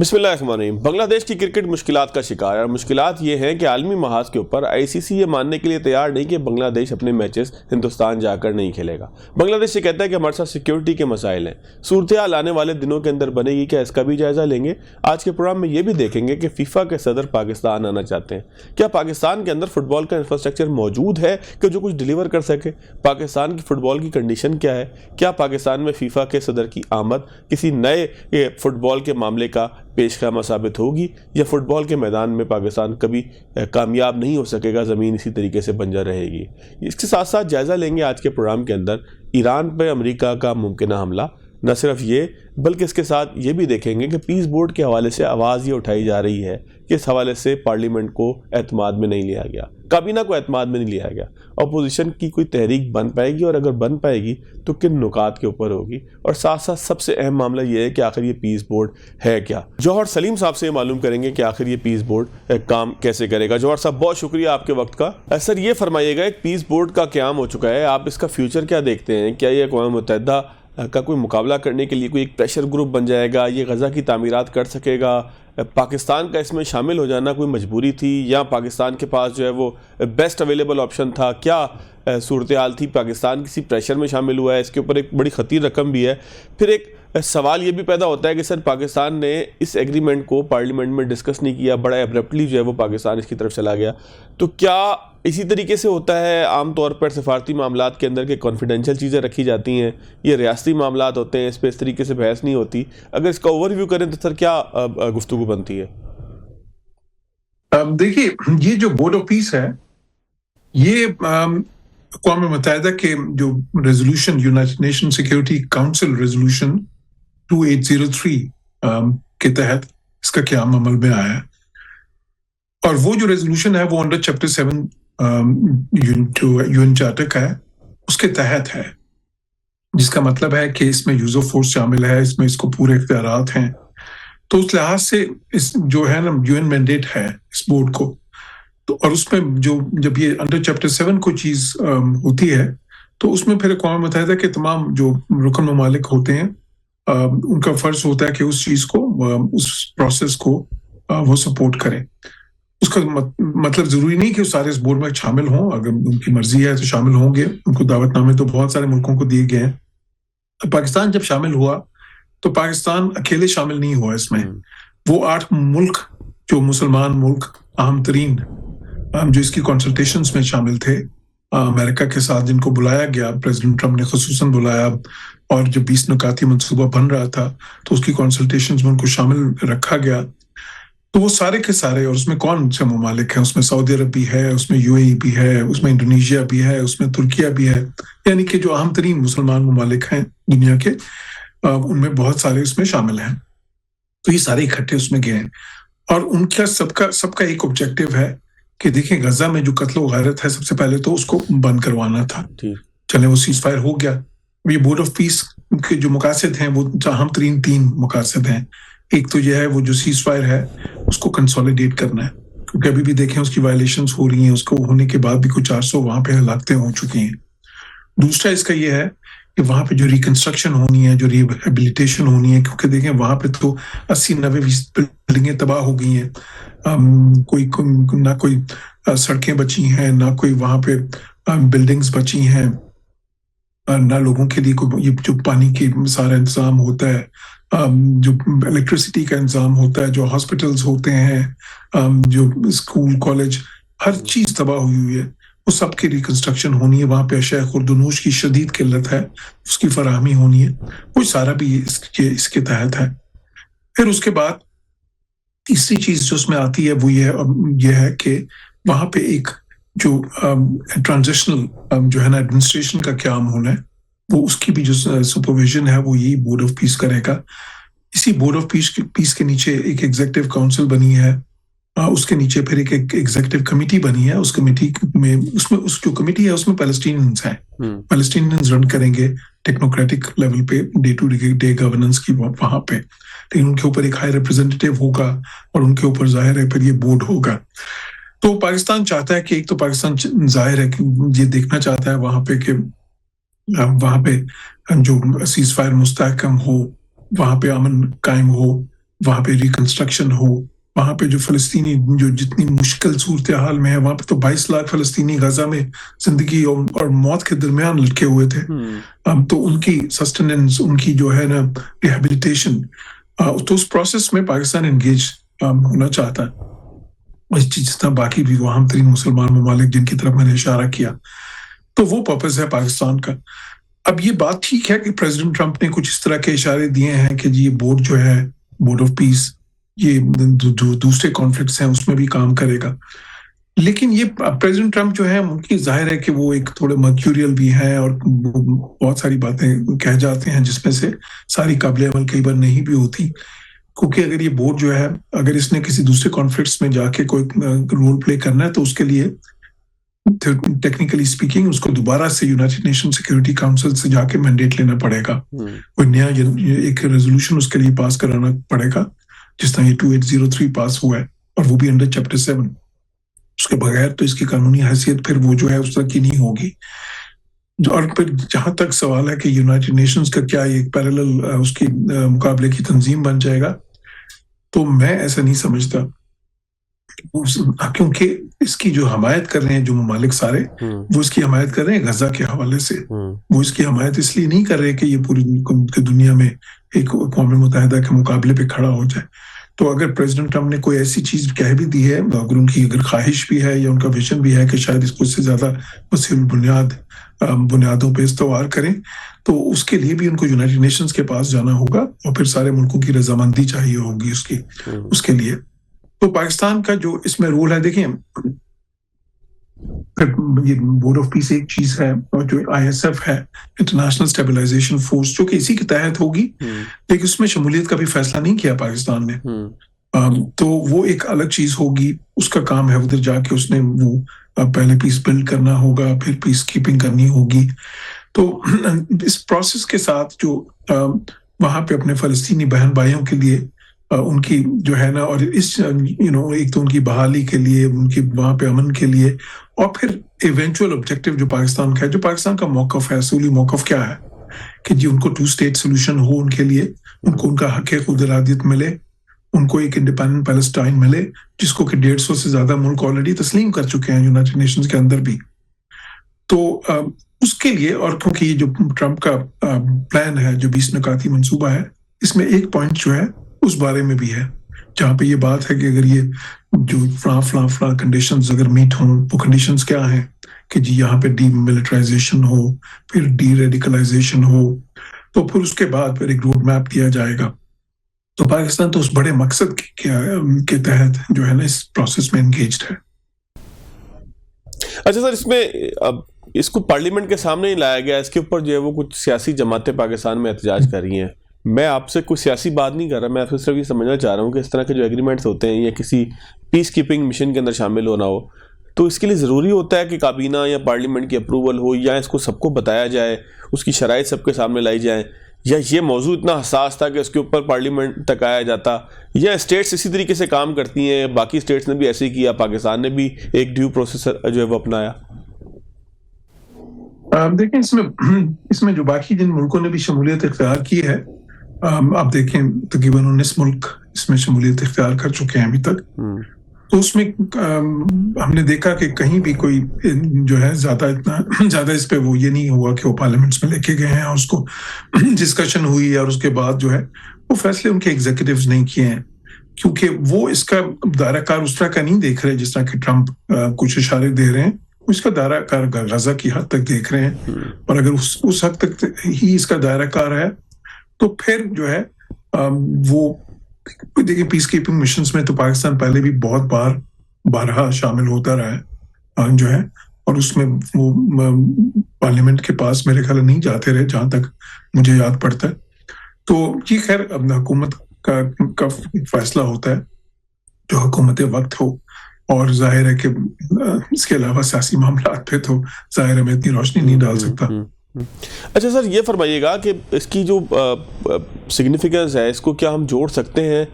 بسم اللہ الرحمن الرحیم۔ بنگلہ دیش کی کرکٹ مشکلات کا شکار ہے، اور مشکلات یہ ہیں کہ عالمی محاذ کے اوپر آئی سی سی یہ ماننے کے لیے تیار نہیں کہ بنگلہ دیش اپنے میچز ہندوستان جا کر نہیں کھیلے گا۔ بنگلہ دیش یہ کہتا ہے کہ ہمارے ساتھ سیکیورٹی کے مسائل ہیں۔ صورتحال آنے والے دنوں کے اندر بنے گی، کیا اس کا بھی جائزہ لیں گے؟ آج کے پروگرام میں یہ بھی دیکھیں گے کہ فیفا کے صدر پاکستان آنا چاہتے ہیں۔ کیا پاکستان کے اندر فٹ بال کا انفراسٹرکچر موجود ہے کہ جو کچھ ڈیلیور کر سکے؟ پاکستان کی فٹ بال کی کنڈیشن کیا ہے؟ کیا پاکستان میں فیفا کے صدر کی آمد کسی نئے فٹ بال کے معاملے کا پیش خیمہ ثابت ہوگی، یا فٹ بال کے میدان میں پاکستان کبھی کامیاب نہیں ہو سکے گا، زمین اسی طریقے سے بنجر رہے گی؟ اس کے ساتھ ساتھ جائزہ لیں گے آج کے پروگرام کے اندر ایران پہ امریکہ کا ممکنہ حملہ۔ نہ صرف یہ بلکہ اس کے ساتھ یہ بھی دیکھیں گے کہ پیس بورڈ کے حوالے سے آواز یہ اٹھائی جا رہی ہے کہ اس حوالے سے پارلیمنٹ کو اعتماد میں نہیں لیا گیا، کابینہ کو اعتماد میں نہیں لیا گیا۔ اپوزیشن کی کوئی تحریک بن پائے گی، اور اگر بن پائے گی تو کن نکات کے اوپر ہوگی؟ اور ساتھ ساتھ سب سے اہم معاملہ یہ ہے کہ آخر یہ پیس بورڈ ہے کیا؟ جوہر سلیم صاحب سے معلوم کریں گے کہ آخر یہ پیس بورڈ کام کیسے کرے گا۔ جوہر صاحب بہت شکریہ آپ کے وقت کا۔ سر یہ فرمائیے گا، ایک پیس بورڈ کا قیام ہو چکا ہے، آپ اس کا فیوچر کیا دیکھتے ہیں؟ کیا یہ اقوام متحدہ کا کوئی مقابلہ کرنے کے لیے کوئی ایک پریشر گروپ بن جائے گا؟ یہ غزہ کی تعمیرات کر سکے گا؟ پاکستان کا اس میں شامل ہو جانا کوئی مجبوری تھی، یا پاکستان کے پاس جو ہے وہ بیسٹ اویلیبل آپشن تھا؟ کیا صورتحال تھی؟ پاکستان کسی پریشر میں شامل ہوا ہے؟ اس کے اوپر ایک بڑی خطیر رقم بھی ہے۔ پھر ایک سوال یہ بھی پیدا ہوتا ہے کہ سر پاکستان نے اس ایگریمنٹ کو پارلیمنٹ میں ڈسکس نہیں کیا، بڑا ایبرپٹلی جو ہے وہ پاکستان اس کی طرف چلا گیا۔ تو کیا اسی طریقے سے ہوتا ہے عام طور پر سفارتی معاملات کے اندر کہ کانفیڈینشیل چیزیں رکھی جاتی ہیں؟ یہ ریاستی معاملات ہوتے ہیں، اس پہ اس طریقے سے بحث نہیں ہوتی۔ اگر اس کا اوور ویو کریں تو سر کیا گفتگو بنتی ہے؟ دیکھیے، یہ جو بورڈ آف پیس ہے، یہ اقوام متحدہ کے جو resolution, United nation security council resolution 2803 کے تحت اس کا قیام عمل میں آیا ہے۔ اور وہ جو ریزولوشن ہے وہ under chapter 7 U N charter کا ہے، اس کے تحت ہے، جس کا مطلب ہے کہ اس میں یوز آف فورس شامل ہے، اس میں اس کو پورے اختیارات ہیں۔ تو اس لحاظ سے اس جو ہے نا یو این مینڈیٹ ہے اس بورڈ کو، تو اور اس میں جب یہ انڈر چیپٹر 7 کوئی چیز ہوتی ہے تو اس میں پھر اقوام متحدہ کے تمام جو رکن ممالک ہوتے ہیں ان کا فرض ہوتا ہے کہ اس چیز کو، اس پروسیس کو وہ سپورٹ کریں۔ اس کا مطلب ضروری نہیں کہ وہ سارے اس بورڈ میں شامل ہوں، اگر ان کی مرضی ہے تو شامل ہوں گے۔ ان کو دعوت نامے تو بہت سارے ملکوں کو دیے گئے ہیں۔ پاکستان جب شامل ہوا تو پاکستان اکیلے شامل نہیں ہوا اس میں، وہ 8 ملک جو مسلمان ملک اہم ترین جو اس کی کنسلٹیشنز میں شامل تھے امریکہ کے ساتھ، جن کو بلایا گیا، پریزیڈنٹ ٹرمپ نے خصوصاً بلایا، اور جب 20 نکاتی منصوبہ بن رہا تھا تو اس کی کنسلٹیشنز میں ان کو شامل رکھا گیا۔ تو وہ سارے کے سارے، اور اس میں کون سے ممالک ہیں؟ اس میں سعودی عرب بھی ہے، اس میں یو اے ای بھی ہے، اس میں انڈونیشیا بھی ہے، اس میں ترکیہ بھی ہے، یعنی کہ جو اہم ترین مسلمان ممالک ہیں دنیا کے، ان میں بہت سارے اس میں شامل ہیں۔ تو یہ سارے اکٹھے اس میں گئے ہیں، اور ان کا سب کا ایک آبجیکٹو ہے کہ دیکھیں غزہ میں جو قتل و غارت ہے، سب سے پہلے تو اس کو بند کروانا تھا۔ چلے وہ سیز فائر ہو گیا۔ یہ بورڈ آف پیس کے جو مقاصد ہیں وہ اہم ترین 3 مقاصد ہیں۔ ایک تو یہ ہے وہ جو سیز فائر ہے اس کو کنسولیڈیٹ کرنا ہے، کیونکہ ابھی بھی دیکھیں اس کی وائلیشنز ہو رہی ہیں، اس کو ہونے کے بعد بھی کچھ 400 وہاں پہ ہلاکتیں ہو چکی ہیں۔ دوسرا اس کا یہ ہے کہ وہاں پہ جو ریکنسٹرکشن ہونی ہے، جو ریہیبلیٹیشن ہونی ہے، کیونکہ دیکھیں وہاں پہ تو 80-90 بلڈنگیں تباہ ہو گئی ہیں، نہ کوئی سڑکیں بچی ہیں، نہ کوئی وہاں پہ بلڈنگز بچی ہیں، نہ لوگوں کے لیے کوئی یہ جو پانی کی سارا انتظام ہوتا ہے، جو الیکٹریسٹی کا انتظام ہوتا ہے، جو ہاسپٹلز ہوتے ہیں، جو اسکول کالج، ہر چیز تباہ ہوئی ہے، وہ سب کی ریکنسٹرکشن ہونی ہے۔ وہاں پہ اشیاء خردنوش کی شدید قلت ہے، اس کی فراہمی ہونی ہے، وہ سارا بھی اس کے تحت ہے۔ پھر اس کے بعد تیسری چیز جو اس میں آتی ہے وہ یہ ہے کہ وہاں پہ ایک جو ٹرانزیشنل جو ہے نا ایڈمنسٹریشن کا قیام ہونا ہے، وہ اس کی بھی جو سپرویژن ہے وہ یہی بورڈ آف پیس کرے گا۔ اسی بورڈ آف پیس کے نیچے ایک ایگزیکٹو کاؤنسل بنی ہے، اس کے نیچے پھر ایک ایگزیکٹو کمیٹی بنی ہے۔ اس کمیٹی میں اس جو کمیٹی ہے اس میں پیلسٹینینز ہیں، پیلسٹینینز رن کریں گے ٹیکنوکریٹک لیول پہ ڈے ٹو ڈے گورننس کی وہاں پہ، لیکن ان کے اوپر ایک ہائی ریپرزینٹیو ہوگا، اور ان کے اوپر ظاہر ہے پھر یہ بورڈ ہوگا۔ تو پاکستان چاہتا ہے کہ ایک تو پاکستان ظاہر ہے کہ یہ دیکھنا چاہتا ہے وہاں پہ کہ وہاں پہ جو سیز فائر مستحکم ہو، وہاں پہ امن قائم ہو، وہاں پہ ریکنسٹرکشن ہو, وہاں پہ جو فلسطینی جو جتنی مشکل صورتحال میں ہے, وہاں پہ تو 22 لاکھ فلسطینی غزہ میں زندگی اور موت کے درمیان لٹکے ہوئے تھے. تو ان کی سسٹیننس, ان کی جو ہے نا ریہیبلیٹیشن, تو اس پروسیس میں پاکستان انگیج ہونا چاہتا ہے, جس طرح باقی بھی اہم ترین مسلمان ممالک جن کی طرف میں نے اشارہ کیا. تو وہ پرپز ہے پاکستان کا. اب یہ بات ٹھیک ہے کہ پریزیڈنٹ ٹرمپ نے کچھ اس طرح کے اشارے دیے ہیں کہ جی یہ بورڈ جو ہے, بورڈ آف پیس, یہ جو دوسرے کانفلکٹس ہیں اس میں بھی کام کرے گا. لیکن یہ پریزیڈنٹ ٹرمپ جو ہے ان کی ظاہر ہے کہ وہ ایک تھوڑے مرکیوریل بھی ہیں اور بہت ساری باتیں کہہ جاتے ہیں جس میں سے ساری قابل عمل کئی بار نہیں بھی ہوتی. کیونکہ اگر یہ بورڈ جو ہے, اگر اس نے کسی دوسرے کانفلکٹس میں جا کے کوئی رول پلے کرنا ہے تو اس کے لیے ٹیکنیکلی اسپیکنگ اس کو دوبارہ سے یونائٹڈ نیشن سیکورٹی کاؤنسل سے جا کے مینڈیٹ لینا پڑے گا, کوئی نیا ایک ریزولوشن اس کے لیے پاس کرانا پڑے گا, جس طرح یہ 2803 پاس ہوا ہے, اور وہ بھی انڈر چیپٹر 7. اس کے بغیر تو اس کی قانونی حیثیت پھر وہ جو ہے اس طرح کی نہیں ہوگی. اور پھر جہاں تک سوال ہے کہ یونائٹڈ نیشنز کا کیا ایک پیرالل اس کی مقابلے کی تنظیم بن جائے گا, تو میں ایسا نہیں سمجھتا, کیونکہ اس کی جو حمایت کر رہے ہیں جو ممالک سارے, وہ اس کی حمایت کر رہے ہیں غزہ کے حوالے سے. وہ اس کی حمایت اس لیے نہیں کر رہے کہ یہ پوری دنیا میں ایک اقوام متحدہ کے مقابلے پہ کھڑا ہو جائے. تو اگر پریزیڈنٹ ٹرمپ نے کوئی ایسی چیز کہہ بھی دی ہے, اگر ان کی اگر خواہش بھی ہے یا ان کا ویژن بھی ہے کہ شاید اس کو اس سے زیادہ وسیع بنیادوں پہ استوار کریں, تو اس کے لیے بھی ان کو یونائٹڈ نیشنز کے پاس جانا ہوگا اور پھر سارے ملکوں کی رضامندی چاہیے ہوگی اس کے لیے. تو پاکستان کا جو اس میں رول ہے, دیکھیں یہ بورڈ آف پیس ایک چیز ہے, اور جو ISF ہے انٹرنیشنل اسٹیبلائزیشن فورس, جو کہ اسی کے تحت ہوگی, لیکن اس میں شمولیت کا بھی فیصلہ نہیں کیا پاکستان نے. تو وہ ایک الگ چیز ہوگی, اس کا کام ہے ادھر جا کے اس نے وہ پہلے پیس بلڈ کرنا ہوگا, پھر پیس کیپنگ کرنی ہوگی. تو اس پروسیس کے ساتھ جو وہاں پہ اپنے فلسطینی بہن بھائیوں کے لیے ان کی جو ہے نا, اور اس ایک تو ان کی بحالی کے لیے, ان کی وہاں پہ امن کے لیے, اور پھر ایونچوئل آبجیکٹو جو پاکستان کا ہے, جو پاکستان کا موقف ہے, اصولی موقف کیا ہے کہ جی ان کو 2 اسٹیٹ سولوشن ہو, ان کے لیے ان کو ان کا حق خود ارادیت ملے, ان کو ایک انڈیپینڈنٹ پیلسٹائن ملے, جس کو کہ 150 سے زیادہ ملک آلریڈی تسلیم کر چکے ہیں یونائٹڈ نیشنز کے اندر بھی. تو اس کے لیے, اور کیونکہ یہ جو ٹرمپ کا پلان ہے, جو 20 نکاتی منصوبہ ہے, اس میں ایک پوائنٹ جو ہے اس بارے میں بھی ہے, جہاں پہ یہ بات ہے کہ اگر یہ جو فلاں کنڈیشنز اگر میٹ ہوں, وہ کنڈیشنز کیا ہیں کہ جی یہاں پہ ڈی ملٹرائزیشن ہو, پھر ڈی ریڈیکلائزیشن ہو, تو پھر اس کے بعد پھر ایک روڈ میپ دیا جائے گا. تو پاکستان تو اس بڑے مقصد کے تحت جو ہے نا اس پروسیس میں انگیجڈ ہے. اچھا سر, اس میں اب اس کو پارلیمنٹ کے سامنے ہی لایا گیا, اس کے اوپر جو ہے وہ کچھ سیاسی جماعتیں پاکستان میں احتجاج کر رہی ہیں. میں آپ سے کوئی سیاسی بات نہیں کر رہا, میں صرف یہ سمجھنا چاہ رہا ہوں کہ اس طرح کے جو ایگریمنٹس ہوتے ہیں یا کسی پیس کیپنگ مشن کے اندر شامل ہونا ہو, تو اس کے لیے ضروری ہوتا ہے کہ کابینہ یا پارلیمنٹ کی اپروول ہو, یا اس کو سب کو بتایا جائے, اس کی شرائط سب کے سامنے لائی جائیں, یا یہ موضوع اتنا حساس تھا کہ اس کے اوپر پارلیمنٹ تک آیا جاتا, یا اسٹیٹس اسی طریقے سے کام کرتی ہیں, باقی اسٹیٹس نے بھی ایسے ہی کیا, پاکستان نے بھی ایک ڈیو پروسیس جو ہے وہ اپنایا؟ دیکھیں اس میں جو باقی جن ملکوں نے بھی شمولیت اختیار کی ہے, آپ دیکھیں تقریباً 19 ملک اس میں شمولیت اختیار کر چکے ہیں ابھی تک. تو اس میں ہم نے دیکھا کہ کہیں بھی کوئی جو ہے زیادہ اس پہ وہ یہ نہیں ہوا کہ وہ پارلیمنٹس میں لے کے گئے ہیں اور اس کو ڈسکشن ہوئی, اور اس کے بعد جو ہے وہ فیصلے ان کے ایگزیکٹوز نہیں کیے ہیں, کیونکہ وہ اس کا دائرہ کار اس طرح کا نہیں دیکھ رہے جس طرح کہ ٹرمپ کچھ اشارے دے رہے ہیں. اس کا دائرہ کار غزہ کی حد تک دیکھ رہے ہیں, اور اگر اس حد تک ہی اس کا دائرہ کار ہے تو پھر جو ہے وہ دیکھیں پیس کیپنگ مشنز میں تو پاکستان پہلے بھی بہت بارہا شامل ہوتا رہا ہے جو ہے, اور اس میں وہ پارلیمنٹ کے پاس میرے خیال نہیں جاتے رہے جہاں تک مجھے یاد پڑتا ہے. تو یہ خیر اب حکومت کا فیصلہ ہوتا ہے, جو حکومت وقت ہو, اور ظاہر ہے کہ اس کے علاوہ سیاسی معاملات پہ تو ظاہر ہے میں اتنی روشنی نہیں ڈال سکتا. اچھا سر, یہ فرمائیے گا کہ اس کی جو سگنیفیکنس ہے, اس کو کیا ہم جوڑ سکتے ہیں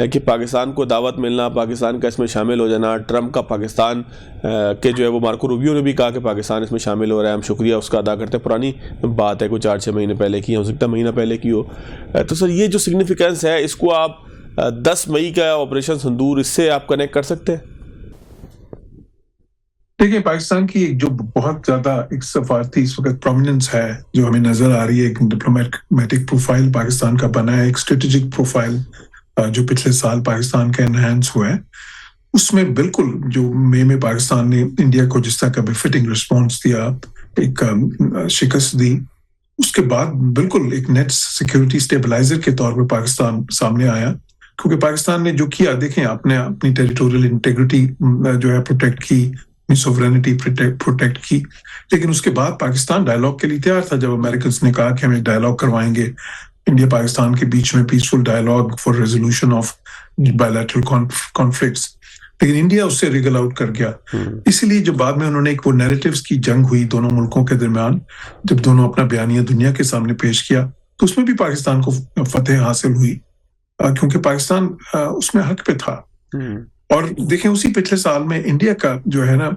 کہ پاکستان کو دعوت ملنا, پاکستان کا اس میں شامل ہو جانا, ٹرمپ کا پاکستان کے جو ہے وہ مارکو روبیو نے بھی کہا کہ پاکستان اس میں شامل ہو رہا ہے, ہم شکریہ اس کا ادا کرتے ہیں, پرانی بات ہے کوئی 4-6 مہینے پہلے کی, ہو سکتا ہے مہینہ پہلے کی ہو. تو سر یہ جو سگنیفیکنس ہے اس کو آپ 10 مئی کا آپریشن سندور، اس سے آپ کنیکٹ کر سکتے ہیں؟ دیکھیں، پاکستان کی ایک جو بہت زیادہ ایک سفارتی اس وقت پرومیننس ہے جو ہمیں نظر آ رہی ہے، ایک ڈپلومیٹک پروفائل پاکستان کا بنا ہے، ایک اسٹریٹجک پروفائل جو پچھلے سال پاکستان کا انہینس ہوا ہے، اس میں بالکل جو مئی میں پاکستان نے انڈیا کو جس طرح کا بھی فٹنگ رسپانس دیا، ایک شکست دی، اس کے بعد بالکل ایک نیٹ سیکیورٹی سٹیبلائزر کے طور پہ پاکستان سامنے آیا، کیونکہ پاکستان نے جو کیا، دیکھیں آپ نے اپنی ٹیریٹوریل انٹیگریٹی جو ہے پروٹیکٹ کی، اپنی سوورینٹی پروٹیکٹ کی، لیکن اس کے بعد پاکستان ڈائلاگ کے لیے تیار تھا۔ جب امریکنز نے کہا کہ ہم ایک ڈائلاگ کروائیں گے انڈیا پاکستان کے بیچ میں، peaceful dialogue for resolution of bilateral conflicts, لیکن انڈیا اس سے ریگل آؤٹ کر گیا۔ اسی لیے جب بعد میں انہوں نے ایک وہ نیریٹیوز کی جنگ ہوئی دونوں ملکوں کے درمیان، جب دونوں اپنا بیانیہ دنیا کے سامنے پیش کیا، تو اس میں بھی پاکستان کو فتح حاصل ہوئی، کیونکہ پاکستان اس میں حق پہ تھا۔ اور دیکھیں اسی پچھلے سال میں انڈیا کا جو ہے نا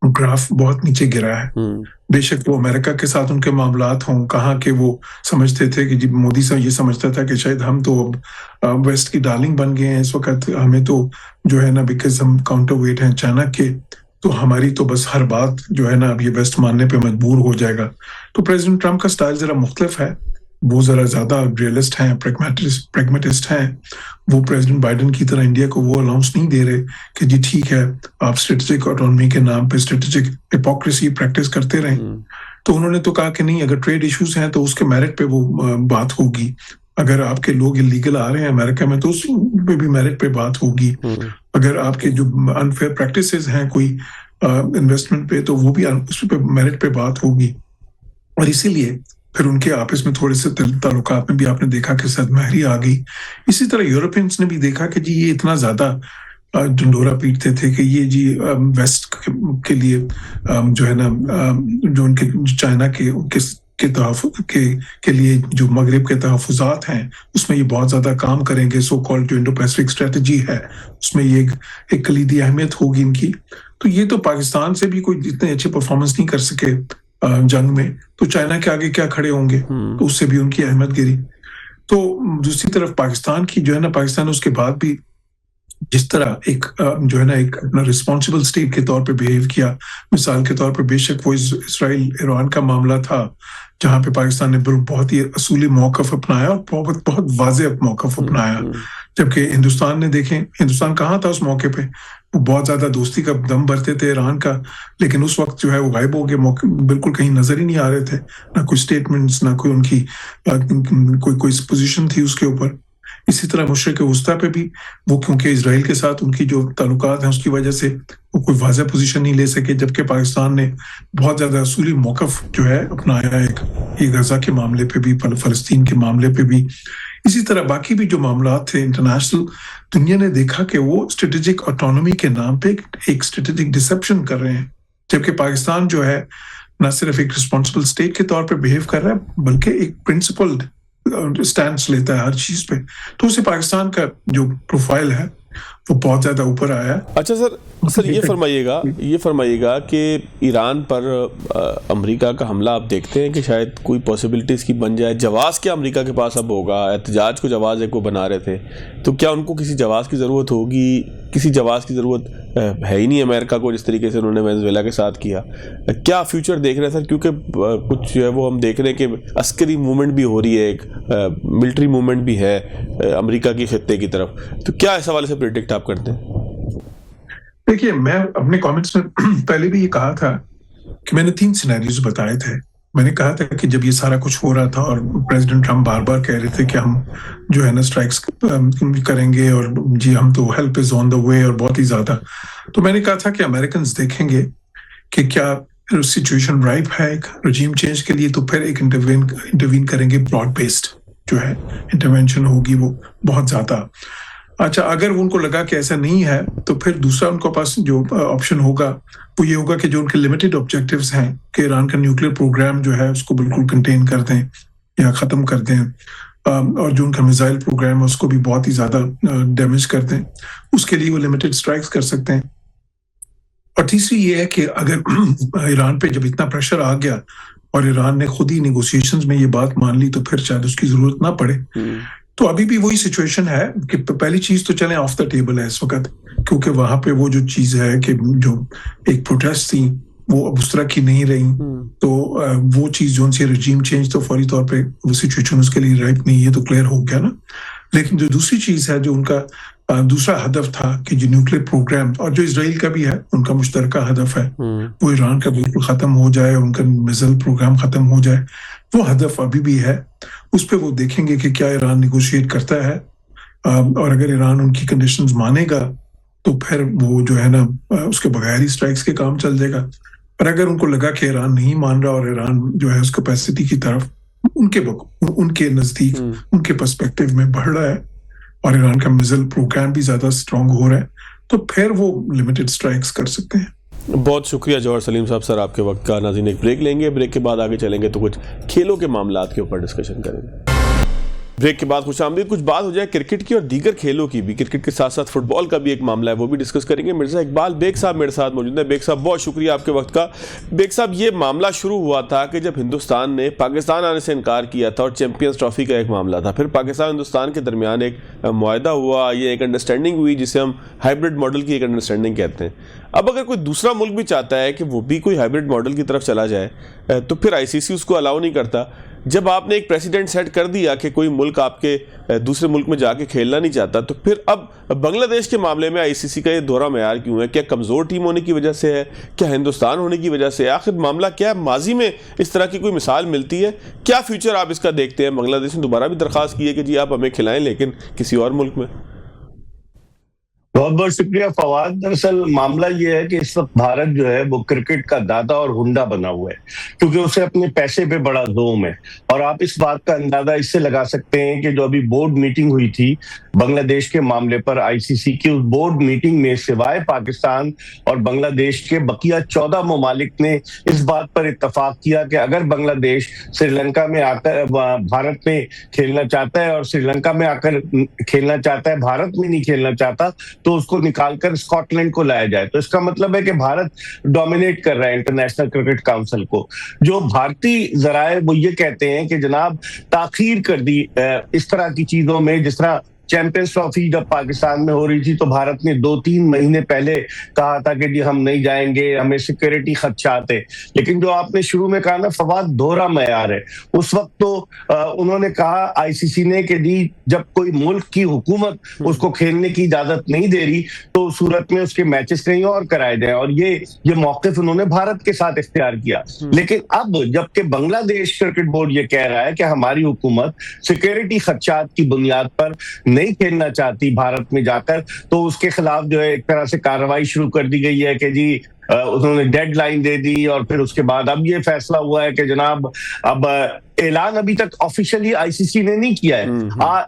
گراف بہت نیچے گرا ہے، بے شک وہ امریکہ کے ساتھ ان کے معاملات ہوں، کہاں کہ وہ سمجھتے تھے کہ جب مودی صاحب یہ سمجھتا تھا کہ شاید ہم تو اب ویسٹ کی ڈارلنگ بن گئے ہیں اس وقت، ہمیں تو جو ہے نا بیکاز ہم کاؤنٹر ویٹ ہیں چائنا کے، تو ہماری تو بس ہر بات جو ہے نا اب یہ ویسٹ ماننے پہ مجبور ہو جائے گا۔ تو پریزیڈنٹ ٹرمپ کا سٹائل ذرا مختلف ہے، وہ ذرا زیادہ ریئلسٹ ہیں، پریگمیٹسٹ ہیں۔ وہ پریزیڈنٹ بائیڈن کی طرح انڈیا کو وہ الاؤنس نہیں دے رہے کہ جی ٹھیک ہے آپ اسٹریٹجک آٹونومی کے نام پہ اسٹریٹجک ہپوکریسی پریکٹس کرتے رہیں۔ تو انہوں نے تو کہا کہ نہیں، اگر ٹریڈ ایشوز ہیں تو اس کے میرٹ پہ وہ بات ہوگی، اگر آپ کے لوگ اللیگل آ رہے ہیں امریکہ میں تو اس پہ بھی میرٹ پہ بات ہوگی، اگر آپ کے جو انفیئر پریکٹسز ہیں کوئی انویسٹمنٹ پہ تو وہ بھی اس پہ میرٹ پہ بات ہوگی۔ اور اسی لیے پھر ان کے آپس میں تھوڑے سے تعلقات میں بھی آپ نے دیکھا کہ صد مہری آ گئی۔ اسی طرح یورپینس نے بھی دیکھا کہ جی یہ اتنا زیادہ ڈنڈورا پیٹتے تھے کہ یہ جی ویسٹ کے لیے جو ہے نا جو ان کے چائنا کے تحفظ کے لیے جو مغرب کے تحفظات ہیں اس میں یہ بہت زیادہ کام کریں گے، سو کالڈ جو انڈو پیسفک اسٹریٹجی ہے اس میں یہ ایک کلیدی اہمیت ہوگی ان کی۔ تو یہ تو پاکستان سے بھی کوئی اتنے اچھے پرفارمنس نہیں کر سکے جنگ میں، تو چائنا کے آگے کیا کھڑے ہوں گے، تو اس سے بھی ان کی اہمیت گری۔ تو دوسری طرف پاکستان کی جو ہے نا، پاکستان اس کے بعد بھی جس طرح ایک جو ہے نا ایک اپنا رسپانسبل اسٹیٹ کے طور پہ بہیو کیا، مثال کے طور پہ بے شک وہ اسرائیل ایران کا معاملہ تھا جہاں پہ پاکستان نے بہت ہی اصولی موقف اپنایا اور بہت واضح موقف اپنایا، جبکہ ہندوستان نے دیکھیں ہندوستان کہاں تھا اس موقع پہ، وہ بہت زیادہ دوستی کا دم بھرتے تھے ایران کا، لیکن اس وقت جو ہے وہ غائب ہو گئے، بالکل کہیں نظر ہی نہیں آ رہے تھے، نہ کوئی اسٹیٹمنٹس، نہ کوئی ان کی کوئی پوزیشن تھی اس کے اوپر۔ اسی طرح مشرق وسطیٰ پہ بھی وہ کیونکہ اسرائیل کے ساتھ ان کی جو تعلقات ہیں اس کی وجہ سے وہ کوئی واضح پوزیشن نہیں لے سکے، جبکہ پاکستان نے بہت زیادہ اصولی موقف جو ہے اپنایا ایک غزہ کے معاملے پہ بھی، فلسطین کے معاملے پہ بھی۔ اسی طرح باقی بھی جو معاملات تھے انٹرنیشنل، دنیا نے دیکھا کہ وہ اسٹریٹجک آٹونومی کے نام پہ ایک اسٹریٹجک ڈسپشن کر رہے ہیں، جبکہ پاکستان جو ہے نہ صرف ایک رسپانسبل اسٹیٹ کے طور پہ بہیو کر رہا ہے بلکہ ایک پرنسپلڈ اسٹینڈس لیتا ہے ہر چیز پہ، تو اسے پاکستان کا جو پروفائل ہے وہ بہت زیادہ اوپر آیا۔ اچھا سر یہ فرمائیے گا کہ ایران پر امریکہ کا حملہ آپ دیکھتے ہیں کہ شاید کوئی پاسبلٹیز کی بن جائے، جواز کیا امریکہ کے پاس اب ہوگا؟ احتجاج کو جواز ایک وہ بنا رہے تھے، تو کیا ان کو کسی جواز کی ضرورت ہوگی؟ کسی جواز کی ضرورت ہے ہی نہیں امریکہ کو، جس طریقے سے انہوں نے وینزویلا کے ساتھ کیا۔ کیا فیوچر دیکھ رہے ہیں سر؟ کیونکہ کچھ جو ہے وہ ہم دیکھ رہے ہیں کہ عسکری موومنٹ بھی ہو رہی ہے، ایک ملٹری موومنٹ بھی ہے امریکہ کی خطے کی طرف، تو کیا اس حوالے سے پریڈکٹ آپ کرتے ہیں؟ دیکھیے میں اپنے کامنٹس میں پہلے بھی یہ کہا تھا کہ میں نے 3 سینیریوز بتائے تھے۔ میں نے کہا تھا کہ جب یہ سارا کچھ ہو رہا تھا اور پریزیڈنٹ ٹرمپ بار بار کہہ رہے تھے کہ ہم جو ہے نا اسٹرائکس کریں گے اور جی ہم تو ہیلپ از آن دا وے اور بہت ہی زیادہ، تو میں نے کہا تھا کہ امریکنز دیکھیں گے کہ کیا سچویشن رائپ ہے ایک رجیم چینج کے لیے، تو پھر ایک انٹروین کریں گے، براڈ بیسڈ جو ہے انٹروینشن ہوگی وہ بہت زیادہ۔ اچھا اگر ان کو لگا کہ ایسا نہیں ہے تو پھر دوسرا ان کو پاس جو آپشن ہوگا وہ یہ ہوگا کہ جو ان کے لمیٹڈ آبجیکٹیوز ہیں کہ ایران کا نیوکلیر پروگرام جو ہے اس کو بالکل کنٹین کر دیں یا ختم کر دیں، اور جو ان کا میزائل پروگرام ہے اس کو بھی بہت ہی زیادہ ڈیمیج کر دیں، اس کے لیے وہ لمیٹڈ اسٹرائکس کر سکتے ہیں۔ اور تیسری یہ ہے کہ اگر ایران پہ جب اتنا پریشر آ گیا اور ایران نے خود ہی نیگوسیشنز میں یہ بات مان لی تو پھر شاید اس کی ضرورت نہ پڑے، تو ابھی بھی وہی سچویشن ہے کہ پہلی چیز تو چلیں آف دا ٹیبل ہے اس وقت, کیونکہ وہاں پہ وہ جو چیز ہے کہ جو ایک پروٹیسٹ تھی وہ اب اس طرح کی نہیں رہی, تو وہ چیز جو ان سے رجیم چینج تو فوری طور پہ وہ سچویشن اس کے لیے رائٹ نہیں ہے, تو کلیئر ہو گیا نا. لیکن جو دوسری چیز ہے جو ان کا دوسرا ہدف تھا کہ جو نیوکلیر پروگرام, اور جو اسرائیل کا بھی ہے ان کا مشترکہ ہدف ہے, وہ ایران کا بالکل ختم ہو جائے, ان کا میزائل پروگرام ختم ہو جائے, وہ ہدف ابھی بھی ہے. اس پہ وہ دیکھیں گے کہ کیا ایران نیگوشیٹ کرتا ہے, اور اگر ایران ان کی کنڈیشنز مانے گا تو پھر وہ جو ہے نا اس کے بغیر ہی اسٹرائکس کے کام چل جائے گا. پر اگر ان کو لگا کہ ایران نہیں مان رہا اور ایران جو ہے اس کیپیسٹی کی طرف ان کے نزدیک ان کے پرسپیکٹو میں بڑھ رہا ہے اور ایران کا میزائل پروگرام بھی زیادہ اسٹرانگ ہو رہا ہے, تو پھر وہ لمیٹڈ اسٹرائکس کر سکتے ہیں. بہت شکریہ جوہر سلیم صاحب. سر آپ کے وقت کا. ناظرین ایک بریک لیں گے, بریک کے بعد آگے چلیں گے تو کچھ کھیلوں کے معاملات کے اوپر ڈسکشن کریں گے. بریک کے بعد خوش آمدید. کچھ بات ہو جائے کرکٹ کی اور دیگر کھیلوں کی بھی. کرکٹ کے ساتھ ساتھ فٹ بال کا بھی ایک معاملہ ہے, وہ بھی ڈسکس کریں گے. مرزا اقبال بیگ صاحب میرے ساتھ موجود ہیں. بیگ صاحب بہت شکریہ آپ کے وقت کا. بیگ صاحب یہ معاملہ شروع ہوا تھا کہ جب ہندوستان نے پاکستان آنے سے انکار کیا تھا اور چیمپئنز ٹرافی کا ایک معاملہ تھا, پھر پاکستان ہندوستان کے درمیان ایک معاہدہ ہوا, یہ ایک انڈرسٹینڈنگ ہوئی جسے ہم ہائبرڈ ماڈل کی ایک انڈرسٹینڈنگ کہتے ہیں. اب اگر کوئی دوسرا ملک بھی چاہتا ہے کہ وہ بھی کوئی ہائبرڈ ماڈل کی طرف چلا جائے تو پھر آئی سی سی اس کو الاؤ نہیں کرتا. جب آپ نے ایک پریسیڈنٹ سیٹ کر دیا کہ کوئی ملک آپ کے دوسرے ملک میں جا کے کھیلنا نہیں چاہتا, تو پھر اب بنگلہ دیش کے معاملے میں آئی سی سی کا یہ دورہ معیار کیوں ہے؟ کیا کمزور ٹیم ہونے کی وجہ سے ہے, کیا ہندوستان ہونے کی وجہ سے ہے؟ آخر معاملہ کیا ہے؟ ماضی میں اس طرح کی کوئی مثال ملتی ہے؟ کیا فیوچر آپ اس کا دیکھتے ہیں؟ بنگلہ دیش نے دوبارہ بھی درخواست کی ہے کہ جی آپ ہمیں کھلائیں لیکن کسی اور ملک میں. بہت بہت شکریہ فواد. دراصل معاملہ یہ ہے کہ اس وقت بھارت جو ہے وہ کرکٹ کا دادا اور ہنڈا بنا ہوا ہے, کیونکہ اسے اپنے پیسے پہ بڑا زوم ہے. اور آپ اس بات کا اندازہ اس سے لگا سکتے ہیں کہ جو ابھی بورڈ میٹنگ ہوئی تھی بنگلہ دیش کے معاملے پر آئی سی سی کی, اس بورڈ میٹنگ میں سوائے پاکستان اور بنگلہ دیش کے بقیہ 14 ممالک نے اس بات پر اتفاق کیا کہ اگر بنگلہ دیش سری لنکا میں آ کر بھارت میں کھیلنا چاہتا ہے اور سری لنکا میں آ کر کھیلنا چاہتا ہے, بھارت میں نہیں کھیلنا چاہتا, تو اس کو نکال کر اسکاٹ لینڈ کو لایا جائے. تو اس کا مطلب ہے کہ بھارت ڈومینیٹ کر رہا ہے انٹرنیشنل کرکٹ کاؤنسل کو. جو بھارتی ذرائع وہ یہ کہتے ہیں کہ جناب تاخیر کر دی اس طرح کی چیزوں میں, جس طرح چیمپئنز ٹرافی جب پاکستان میں ہو رہی تھی تو بھارت نے 2-3 مہینے پہلے کہا تھا کہ جی ہم نہیں جائیں گے, ہمیں سیکورٹی خدشات ہے. لیکن جو آپ نے شروع میں کہا نا فواد, دوہرا معیار ہے. اس وقت تو انہوں نے کہا آئی سی سی نے کہ جی جب کوئی ملک کی حکومت اس کو کھیلنے کی اجازت نہیں دے رہی تو اس صورت میں اس کے میچز کہیں اور کرائے جائیں, اور یہ موقف انہوں نے بھارت کے ساتھ اختیار کیا. لیکن اب جبکہ بنگلہ دیش کرکٹ بورڈ یہ کہہ رہا ہے کہ ہماری حکومت سیکورٹی خدشات کی بنیاد پر نہیں کھیلنا چاہتی بھارت میں جا کر, تو اس کے خلاف جو ہے ایک طرح سے کارروائی شروع کر دی گئی ہے کہ جی انہوں نے ڈیڈ لائن دے دی. اور پھر اس کے بعد اب یہ فیصلہ ہوا ہے کہ جناب اب اعلان ابھی تک آفیشلی آئی سی سی نے نہیں کیا ہے.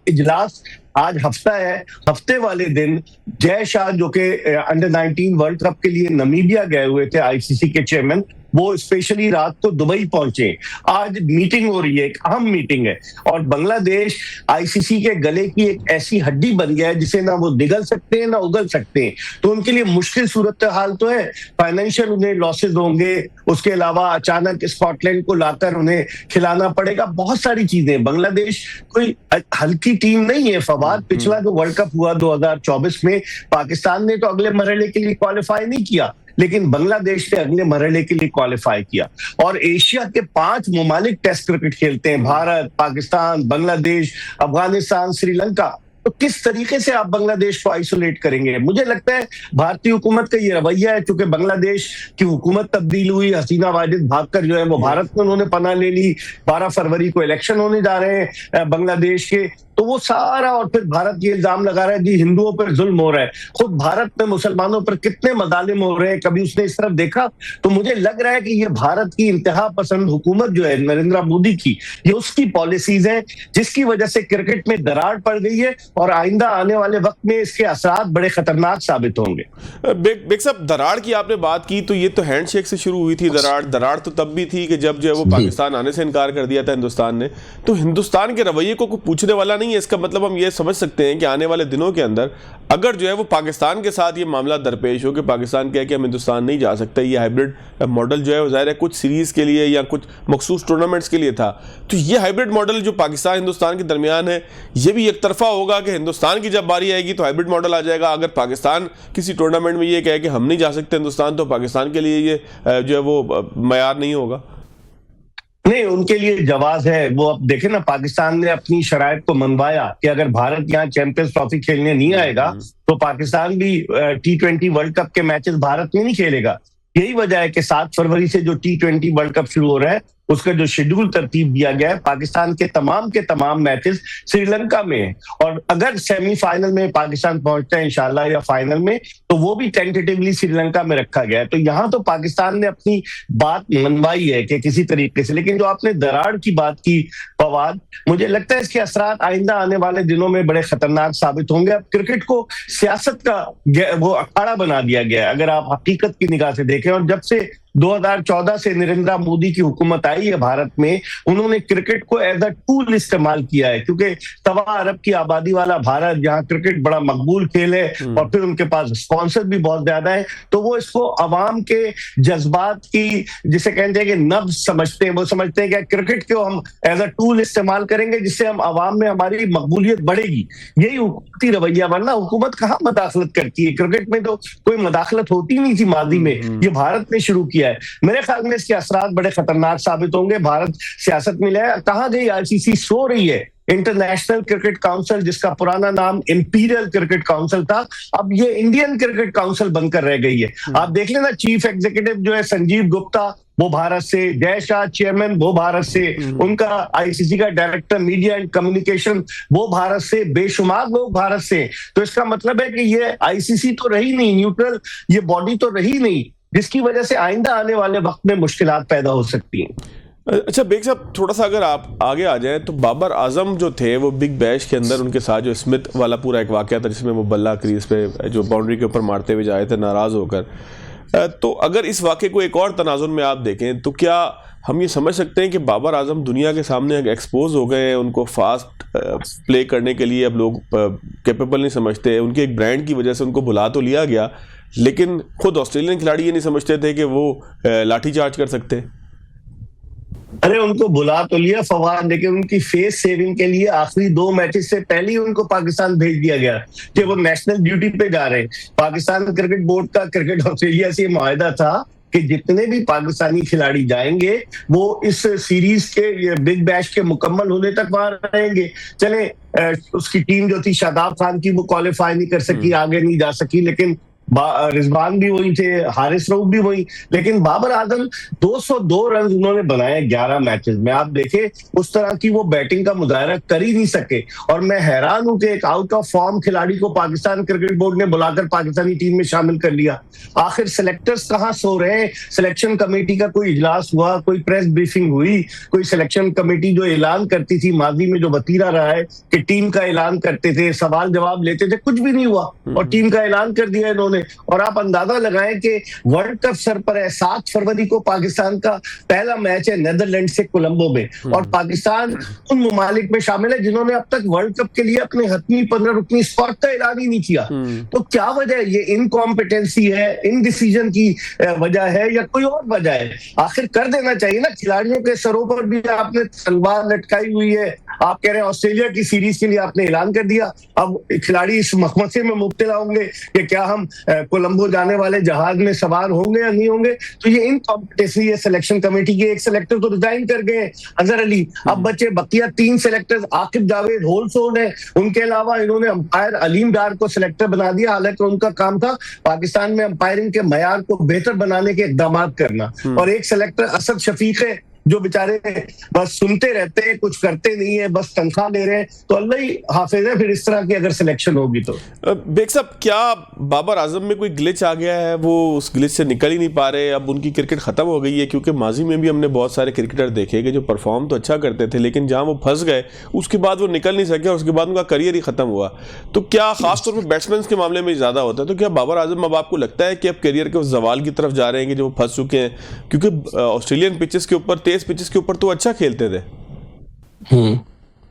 اجلاس آج ہفتہ ہے, ہفتے والے دن جے شاہ جو کہ انڈر 19 ورلڈ کپ کے لیے نمیبیا گئے ہوئے تھے آئی سی سی کے چیئرمین, وہ اسپیشلی رات کو دبئی پہنچے. آج میٹنگ ہو رہی ہے, ایک اہم میٹنگ ہے, اور بنگلہ دیش آئی سی سی کے گلے کی ایک ایسی ہڈی بن گیا ہے جسے نہ وہ نگل سکتے ہیں نہ اگل سکتے ہیں. تو ان کے لیے مشکل صورتحال تو ہے, فائنینشیل انہیں لاسز ہوں گے, اس کے علاوہ اچانک اسکاٹ لینڈ کو لا کر انہیں کھلانا پڑے گا, بہت ساری چیزیں. بنگلہ دیش کوئی ہلکی ٹیم نہیں ہے فواد. پچھلا جو ورلڈ کپ ہوا 2024 میں, پاکستان نے تو اگلے مرحلے کے لیے کوالیفائی نہیں کیا, لیکن بنگلہ دیش نے اگلے مرحلے کے لیے کوالیفائی کیا. اور ایشیا کے 5 ممالک ٹیسٹ کرکٹ کھیلتے ہیں, بھارت, پاکستان, بنگلہ دیش, افغانستان, سری لنکا. تو کس طریقے سے آپ بنگلہ دیش کو آئسولیٹ کریں گے؟ مجھے لگتا ہے بھارتی حکومت کا یہ رویہ ہے, چونکہ بنگلہ دیش کی حکومت تبدیل ہوئی, حسینہ واجد بھاگ کر جو ہے وہ بھارت میں انہوں نے پناہ لے لی. 12 فروری کو الیکشن ہونے جا رہے ہیں بنگلہ دیش کے, تو وہ سارا, اور پھر بھارت یہ الزام لگا رہا ہے جی ہندوؤں پر ظلم ہو رہا ہے. خود بھارت میں مسلمانوں پر کتنے مظالم ہو رہے ہیں, کبھی اس نے اس طرف دیکھا؟ تو مجھے لگ رہا ہے کہ یہ بھارت کی انتہا پسند حکومت جو ہے نریندر مودی کی, یہ اس کی پالیسیز ہیں جس کی وجہ سے کرکٹ میں دراڑ پڑ گئی ہے, اور آئندہ آنے والے وقت میں اس کے اثرات بڑے خطرناک ثابت ہوں گے. بیگ صاحب, دراڑ کی آپ نے بات کی تو یہ تو ہینڈ شیک سے شروع ہوئی تھی. دراڑ تو تب بھی تھی کہ جب جو ہے وہ پاکستان آنے سے انکار کر دیا تھا ہندوستان نے. تو ہندوستان کے رویے کو کوئی پوچھنے والا نہیں ہے. اس کا مطلب ہم یہ سمجھ سکتے ہیں کہ آنے والے دنوں کے اندر اگر جو ہے وہ پاکستان کے ساتھ یہ معاملہ درپیش ہو کہ پاکستان کہے کہ ہم ہندوستان نہیں جا سکتے, یہ ہائبرڈ ماڈل جو ہے وہ ظاہر ہے کچھ سیریز کے لیے یا کچھ مخصوص ٹورنامنٹس کے لیے تھا, تو یہ ہائبرڈ ماڈل جو پاکستان ہندوستان کے درمیان ہے یہ بھی ایک طرفہ ہوگا کہ ہندوستان کی جب باری آئے گی تو ہائبرڈ ماڈل آ جائے گا. اگر پاکستان کسی ٹورنامنٹ میں یہ کہے کہ ہم نہیں جا سکتے ہندوستان, تو پاکستان کے لیے یہ جو ہے وہ معیار نہیں ہوگا. نہیں, ان کے لیے جواز ہے. وہ اب دیکھیں نا, پاکستان نے اپنی شرائط کو منوایا کہ اگر بھارت یہاں چیمپئنز ٹرافی کھیلنے نہیں آئے گا تو پاکستان بھی T20 ورلڈ کپ کے میچز بھارت میں نہیں کھیلے گا. یہی وجہ ہے کہ 7 فروری سے جو T20 ورلڈ کپ شروع ہو رہا ہے اس کا جو شیڈول ترتیب دیا گیا ہے, پاکستان کے تمام میچز سری لنکا میں ہیں. اور اگر سیمی فائنل میں پاکستان پہنچتا ہے انشاءاللہ یا فائنل میں, تو وہ بھی ٹینٹیٹیولی سری لنکا میں رکھا گیا ہے. تو یہاں تو پاکستان نے اپنی بات منوائی ہے کہ کسی طریقے سے. لیکن جو آپ نے دراڑ کی بات کی فواد, مجھے لگتا ہے اس کے اثرات آئندہ آنے والے دنوں میں بڑے خطرناک ثابت ہوں گے. اب کرکٹ کو سیاست کا وہ اکھاڑا بنا دیا گیا ہے اگر آپ حقیقت کی نگاہ سے دیکھیں. اور جب سے 2014 سے نریندرا مودی کی حکومت آئی ہے بھارت میں, انہوں نے کرکٹ کو ایز اے ٹول استعمال کیا ہے, کیونکہ 1.25 ارب کی آبادی والا بھارت جہاں کرکٹ بڑا مقبول کھیل ہے اور پھر ان کے پاس اسپانسر بھی بہت زیادہ ہے, تو وہ اس کو عوام کے جذبات کی جسے کہتے ہیں کہ نبض سمجھتے ہیں. وہ سمجھتے ہیں کہ کرکٹ کو ہم ایز اے ٹول استعمال کریں گے جس سے ہم عوام میں ہماری مقبولیت بڑھے گی. یہی حکومتی رویہ, ورنہ حکومت کہاں مداخلت کرتی ہے. کرکٹ میں تو کوئی مداخلت ہوتی نہیں تھی ماضی میں, یہ بھارت نے شروع کیا ہے. میرے خیال میں اس کے اثرات بڑے خطرناک ثابت ہوں گے. بھارت سیاست میں لے, کہاں گئی ICC, سو رہی ہے. انٹرنیشنل کرکٹ کاؤنسل جس کا پرانا نام امپیریل کرکٹ کاؤنسل تھا, اب یہ انڈین کرکٹ کاؤنسل بن کر رہ گئی ہے. آپ دیکھ لینا, چیف ایگزیکٹو جو ہے سنجیو گپتا وہ بھارت سے, جے شاہ چیئرمین وہ بھارت سے, ان کا ICC کا ڈائریکٹر میڈیا اینڈ کمیونیکیشن وہ بھارت سے, بے شمار لوگ بھارت سے. تو اس کا مطلب ہے کہ یہ ICC تو رہی نہیں, نیوٹرل یہ باڈی تو رہی نہیں, جس کی وجہ سے آئندہ آنے والے وقت میں مشکلات پیدا ہو سکتی ہیں. اچھا بیگ صاحب, تھوڑا سا اگر آپ آگے آ جائیں تو بابر اعظم جو تھے وہ بگ بیش کے اندر ان کے ساتھ جو اسمتھ والا پورا ایک واقعہ تھا جس میں وہ بلہ کریز پہ جو باؤنڈری کے اوپر مارتے ہوئے جائے تھے ناراض ہو کر, تو اگر اس واقعے کو ایک اور تناظر میں آپ دیکھیں تو کیا ہم یہ سمجھ سکتے ہیں کہ بابر اعظم دنیا کے سامنے ایکسپوز ہو گئے ہیں, ان کو فاسٹ پلے کرنے کے لیے اب لوگ کیپیبل نہیں سمجھتے, ان کے ایک برانڈ کی وجہ سے ان کو بلا تو لیا گیا لیکن خود آسٹریلین کھلاڑی یہ نہیں سمجھتے تھے کہ وہ لاٹھی چارج کر سکتے. ارے ان کو بلا تو لیا فواد, لیکن ان کی فیس سیونگ کے لیے آخری 2 میچز سے پہلے ہی ان کو پاکستان بھیج دیا گیا کہ وہ نیشنل ڈیوٹی پہ جا رہے ہیں. پاکستان کرکٹ بورڈ کا کرکٹ آسٹریلیا سے معاہدہ تھا کہ جتنے بھی پاکستانی کھلاڑی جائیں گے وہ اس سیریز کے بگ بیش کے مکمل ہونے تک وہاں رہیں گے. چلیں اس کی ٹیم جو تھی شاداب خان کی وہ کوالیفائی نہیں کر سکی, آگے نہیں جا سکی, لیکن رضوان بھی وہی تھے, حارث رؤف بھی وہی, لیکن بابر اعظم 202 رنز انہوں نے بنائے 11 میچز میں. آپ دیکھیں اس طرح کی وہ بیٹنگ کا مظاہرہ کر ہی نہیں سکے, اور میں حیران ہوں کہ ایک آؤٹ آف فارم کھلاڑی کو پاکستان کرکٹ بورڈ نے بلا کر پاکستانی ٹیم میں شامل کر لیا. آخر سلیکٹرز کہاں سو رہے ہیں؟ سلیکشن کمیٹی کا کوئی اجلاس ہوا, کوئی پریس بریفنگ ہوئی, کوئی سلیکشن کمیٹی جو اعلان کرتی تھی ماضی میں جو وتیرہ رہا ہے کہ ٹیم کا اعلان کرتے تھے, سوال جواب لیتے تھے, کچھ بھی نہیں ہوا اور ٹیم کا اعلان کر دیا انہوں نے. اور آپ اندازہ لگائیں کہ ورلڈ کپ سر پر ہے, 7 فروری کو پاکستان کا پہلا میچ ہے نیدرلینڈ سے کولمبو میں, اور پاکستان ان ممالک میں شامل ہے جنہوں نے اب تک ورلڈ کپ کے لیے اپنے حتمی 15 رکنی اسکواڈ کا اعلان ہی نہیں کیا. تو کیا وجہ ہے؟ یہ انکمپیٹنسی ہے, ان ڈیسیژن کی وجہ ہے یا کوئی اور وجہ ہے؟ آخر کر دینا چاہیے نا. کھلاڑیوں کے سروں پر بھی آپ نے تلوار لٹکائی ہوئی ہے. آپ کہہ رہے ہیں آسٹریلیا کی سیریز کے لیے آپ نے اعلان کر دیا, اب کھلاڑی اس مخمصے میں مبتلا ہوں گے کہ کیا ہم کولمبو جانے والے جہاز میں سوار ہوں گے یا نہیں ہوں گے. تو یہ انکمپیٹنسی ہے سلیکشن کمیٹی کے. ایک سلیکٹر تو ریزائن کر گئے, اظہر علی, اب بچے بقیہ 3 سلیکٹرز عاقب جاوید ہولسون ہیں, ان کے علاوہ انہوں نے امپائر علیم ڈار کو سلیکٹر بنا دیا, حالانکہ ان کا کام تھا پاکستان میں امپائرنگ کے معیار کو بہتر بنانے کے اقدامات کرنا. اور ایک سلیکٹر اسد شفیق ہے جو بیچارے بس سنتے رہتے ہیں, کچھ کرتے نہیں ہیں, بس تنخواہ لے رہے ہیں. تو اللہ ہی حافظ ہے پھر اس طرح کی اگر سلیکشن ہوگی تو. بیگ صاحب, کیا بابر اعظم میں کوئی گلچ آ گیا ہے, وہ اس گلچ سے نکل ہی نہیں پا رہے, اب ان کی کرکٹ ختم ہو گئی ہے؟ کیونکہ ماضی میں بھی ہم نے بہت سارے کرکٹر دیکھے کہ جو پرفارم تو اچھا کرتے تھے لیکن جہاں وہ پھنس گئے اس کے بعد وہ نکل نہیں سکے اور اس کے بعد ان کا کریئر ہی ختم ہوا. تو کیا خاص طور پہ بیٹسمینس کے معاملے میں زیادہ ہوتا ہے, تو کیا بابر اعظم اب آپ کو لگتا ہے کہ اب کیریئر کے زوال کی طرف جا رہے ہیں کہ جو وہ پھنس چکے ہیں؟ کیونکہ آسٹریلین پچز کے اوپر, تیز پچز کے اوپر تو اچھا کھیلتے تھے.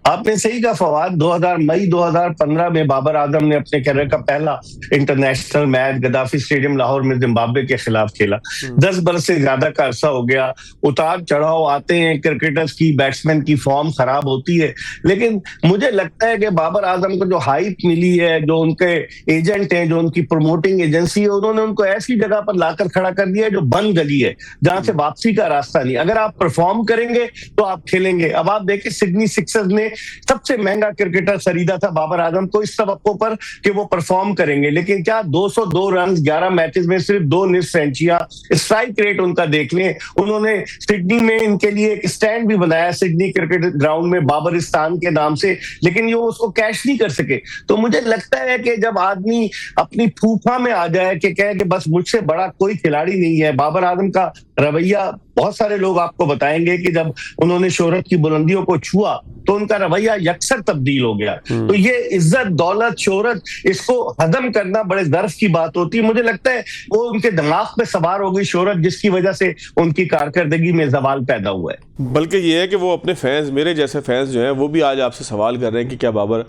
آپ نے صحیح کہا فواد. مئی 2015 میں بابر اعظم نے اپنے کیریئر کا پہلا international match Gaddafi stadium Lahore میں زمبابوے کے خلاف کھیلا. 10 برس سے زیادہ کا عرصہ ہو گیا. اتار چڑھاؤ آتے ہیں کرکٹرز کی, بیٹسمین کی فارم خراب ہوتی ہے, لیکن مجھے لگتا ہے کہ بابر اعظم کو جو ہائپ ملی ہے, جو ان کے ایجنٹ ہیں, جو ان کی پروموٹنگ ایجنسی ہے, انہوں نے ان کو ایسی جگہ پر لا کر کھڑا کر دیا ہے جو بند گلی ہے, جہاں سے واپسی کا راستہ نہیں. اگر آپ پرفارم کریں گے تو آپ کھیلیں گے. اب آپ دیکھیں سڈنی سکسرز نے سب سے مہنگا کرکٹر خریدا تھا بابر اعظم کو اس توقع پر کہ وہ پرفارم کریں گے, لیکن کیا 202 رنز 11 میچز میں, صرف 2 نصف سینچریاں, اسٹرائک ریٹ ان کا دیکھ لیں. انہوں نے سڈنی میں ان کے لیے ایک اسٹینڈ بھی بنایا سڈنی کرکٹ گراؤنڈ میں بابرستان کے نام سے, لیکن یہ اس کو کیش نہیں کر سکے. تو مجھے لگتا ہے کہ جب آدمی اپنی پھوپھا میں آ جائے کہ کہے کہ بس مجھ سے بڑا کوئی کھلاڑی نہیں ہے, بابر اعظم کا رویہ بہت سارے لوگ آپ کو بتائیں گے کہ جب انہوں نے شہرت کی بلندیوں کو چھوا تو ان کا رویہ یکسر تبدیل ہو گیا. تو یہ عزت, دولت, شہرت, اس کو ہضم کرنا بڑے ظرف کی بات ہوتی ہے. مجھے لگتا ہے وہ ان کے دماغ پہ سوار ہو گئی شہرت, جس کی وجہ سے ان کی کارکردگی میں زوال پیدا ہوا ہے. بلکہ یہ ہے کہ وہ اپنے فینز, میرے جیسے فینز جو ہیں, وہ بھی آج آپ سے سوال کر رہے ہیں کہ کیا بابر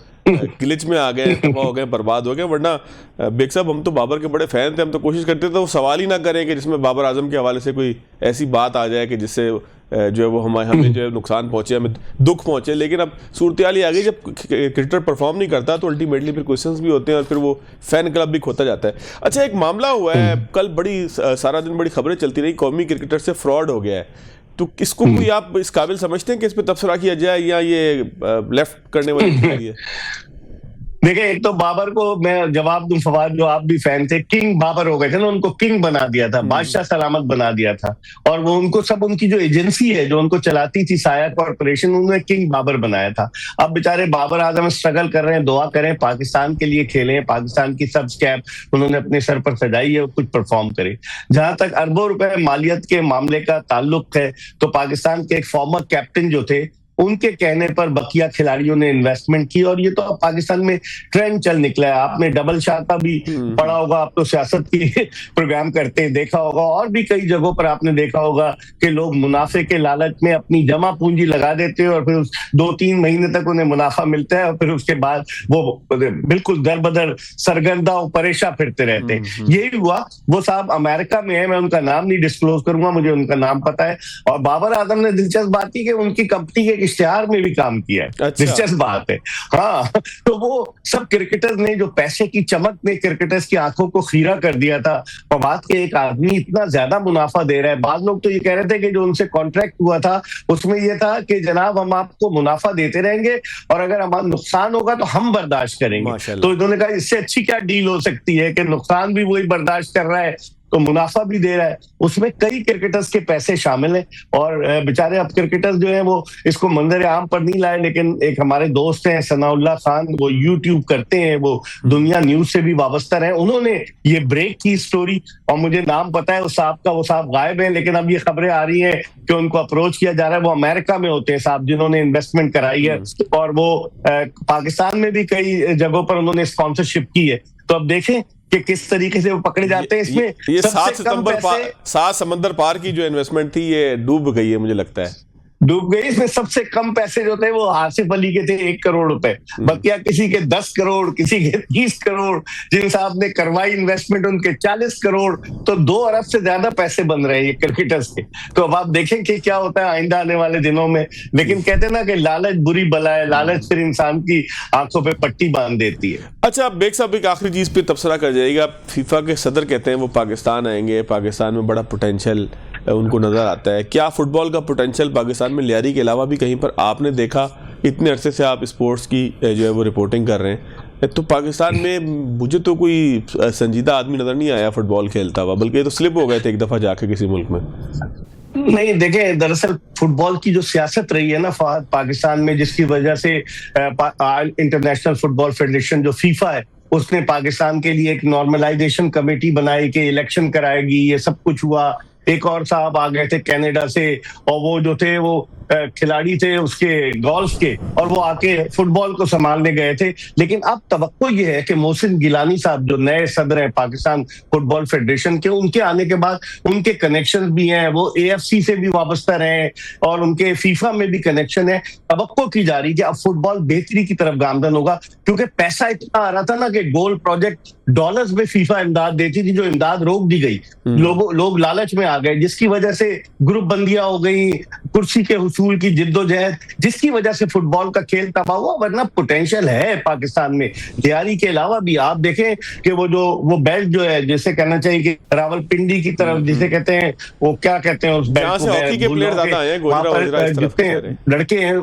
گلچ میں آ گئے, تباہ ہو گئے, برباد ہو گئے. ورنہ بیگ صاحب ہم تو بابر کے بڑے فین تھے, ہم تو کوشش کرتے تھے وہ سوال ہی نہ کریں کہ جس میں بابر اعظم کے حوالے سے کوئی ایسی بات آ جائے کہ جس سے جو ہے وہ ہمیں جو ہے نقصان پہنچے, ہمیں دکھ پہنچے. لیکن اب صورتحال یہ آ گئی, جب کرکٹر پرفارم نہیں کرتا تو الٹیمیٹلی پھر کویشچنز بھی ہوتے ہیں اور پھر وہ فین کلب بھی کھوتا جاتا ہے. اچھا, ایک معاملہ ہوا ہے کل, بڑی سارا دن بڑی خبریں چلتی رہی, قومی کرکٹر سے فراڈ ہو گیا ہے. تو اس کو کوئی آپ اس قابل سمجھتے ہیں کہ اس پہ تبصرہ کیا جائے, یا یہ لیفٹ کرنے والی ہے؟ دیکھیں, ایک تو بابر کو میں جواب دوں فواد, جو آپ بھی فین تھے, کنگ بابر ہو گئے تھے نا, ان کو کنگ بنا دیا تھا, بادشاہ سلامت بنا دیا تھا, اور وہ ان کو سب ان کی جو ایجنسی ہے جو ان کو چلاتی تھی سایہ کارپوریشن, انہوں نے کنگ بابر بنایا تھا. اب بیچارے بابر اعظم اسٹرگل کر رہے ہیں, دعا کریں پاکستان کے لیے کھیلیں, پاکستان کی سب کیپ انہوں نے اپنے سر پر سجائی ہے, کچھ پرفارم کرے. جہاں تک اربوں روپے مالیت کے معاملے کا تعلق ہے تو پاکستان کے ایک فارمر کیپٹن جو تھے, ان کے کہنے پر بقیہ کھلاڑیوں نے انویسٹمنٹ کی, اور یہ تو اب پاکستان میں ٹرینڈ چل نکلا ہے. آپ نے ڈبل شاہ کا بھی پڑھا ہوگا, آپ تو سیاست کی پروگرام کرتے ہیں, دیکھا ہوگا, اور بھی کئی جگہوں پر آپ نے دیکھا ہوگا کہ لوگ منافع کے لالچ میں اپنی جمع پونجی لگا دیتے ہیں, اور پھر 2-3 مہینے تک انہیں منافع ملتا ہے, اور پھر اس کے بعد وہ بالکل در بدر سرگردہ و پریشان پھرتے رہتے ہیں. یہی ہوا. وہ صاحب امریکہ میں ہے, میں ان کا نام نہیں ڈسکلوز کروں گا, مجھے ان کا نام پتا ہے. اور بابر اعظم نے دلچسپ بات کی کہ ان کی کمپنی کے اشتہار میں بھی کام کیا ہے. دلچسپ بات ہے. ہاں, تو وہ سب کرکٹرز نے جو پیسے کی چمک نے کرکٹرز کی آنکھوں کو خیرہ کر دیا تھا. اور بات کہ ایک آدمی اتنا زیادہ منافع دے رہا ہے, بعض لوگ تو یہ کہہ رہے تھے کہ جو ان سے کانٹریکٹ ہوا تھا اس میں یہ تھا کہ جناب ہم آپ کو منافع دیتے رہیں گے, اور اگر ہمارا نقصان ہوگا تو ہم برداشت کریں گے. تو انہوں نے کہا اس سے اچھی کیا ڈیل ہو سکتی ہے کہ نقصان بھی وہی برداشت کر رہا ہے تو منافع بھی دے رہا ہے. اس میں کئی کرکٹرز کے پیسے شامل ہیں, اور بیچارے اب کرکٹرز جو ہیں وہ اس کو منظر عام پر نہیں لائے. لیکن ایک ہمارے دوست ہیں ثناء اللہ خان, وہ یوٹیوب کرتے ہیں, وہ دنیا نیوز سے بھی وابستہ رہے, انہوں نے یہ بریک کی سٹوری, اور مجھے نام پتا ہے اس صاحب کا, وہ صاحب غائب ہیں, لیکن اب یہ خبریں آ رہی ہیں کہ ان کو اپروچ کیا جا رہا ہے. وہ امریکہ میں ہوتے ہیں صاحب جنہوں نے انویسٹمنٹ کرائی ہے, اور وہ پاکستان میں بھی کئی جگہوں پر انہوں نے اسپانسرشپ کی ہے. تو اب دیکھیں کہ کس طریقے سے وہ پکڑے جاتے ہیں. اس میں یہ 7 ستمبر 7 سمندر پار کی جو انویسٹمنٹ تھی یہ ڈوب گئی ہے, مجھے لگتا ہے ڈوب گئی. اس میں سب سے کم پیسے جو تھے وہ آصف علی کے تھے, 1 کروڑ روپے. بقیہ کسی کے 10 کروڑ, کسی کے 30 کروڑ, جن صاحب نے کروائی انویسٹمنٹ ان کے 40 کروڑ. تو 2 ارب سے زیادہ پیسے بن رہے ہیں یہ کرکٹرز کے. تو اب آپ دیکھیں کہ کیا ہوتا ہے آئندہ آنے والے دنوں میں. لیکن کہتے ہیں نا کہ لالچ بری بلا ہے, لالچ پھر انسان کی آنکھوں پہ پٹی باندھ دیتی ہے. اچھا, بیگ صاحب ایک آخری چیز پہ تبصرہ کر جائے گا. فیفا کے صدر کہتے ہیں وہ پاکستان آئیں گے, پاکستان میں بڑا پوٹینشیل ان کو نظر آتا ہے. کیا فٹ بال کا پوٹینشیل پاکستان میں لیاری کے علاوہ بھی کہیں پر آپ نے دیکھا؟ اتنے عرصے سے آپ اسپورٹس کی جو ہے وہ رپورٹنگ کر رہے ہیں, تو پاکستان میں مجھے تو کوئی سنجیدہ آدمی نظر نہیں آیا فٹ بال کھیلتا ہوا, بلکہ یہ تو سلپ ہو گئے تھے ایک دفعہ جا کے کسی ملک میں. نہیں دیکھیں, دراصل فٹ بال کی جو سیاست رہی ہے نا فہد پاکستان میں, جس کی وجہ سے انٹرنیشنل فٹ بال فیڈریشن جو فیفا ہے اس نے پاکستان کے لیے ایک نارملائزیشن کمیٹی بنائی کہ الیکشن کرائے گی, یہ سب کچھ ہوا. ایک اور صاحب آ گئے تھے کینیڈا سے, اور وہ جو تھے وہ کھلاڑی تھے اس کے گولف کے اور وہ آ کے فٹ بال کو سنبھالنے گئے تھے. لیکن اب توقع یہ ہے کہ محسن گیلانی صاحب جو نئے صدر ہیں پاکستان فٹ بال فیڈریشن کے, ان کے آنے کے بعد ان کے کنیکشن بھی ہیں, وہ AFC سے بھی وابستہ رہے ہیں اور ان کے فیفا میں بھی کنیکشن ہے. توقع کی جا رہی کہ اب فٹ بال بہتری کی طرف گامزن ہوگا, کیونکہ پیسہ اتنا آ رہا تھا نا کہ گول پروجیکٹ ڈالرز میں فیفا امداد دیتی تھی, جو امداد روک دی گئی. لوگ لالچ میں آ گئے, جس کی وجہ سے گروپ بندیاں ہو گئی, کرسی کے حصول کی جدوجہد, جس کی وجہ سے فٹ بال کا کھیل تباہ ہوا. ورنہ پوٹینشیل ہے پاکستان میں. دیاری کے علاوہ بھی آپ دیکھیں کہ وہ بیلٹ جو ہے, جیسے کہنا چاہیے کہ راول پنڈی کی طرف جسے کہتے ہیں, وہ کیا کہتے ہیں اس بیلٹ کو, جتنے لڑکے ہیں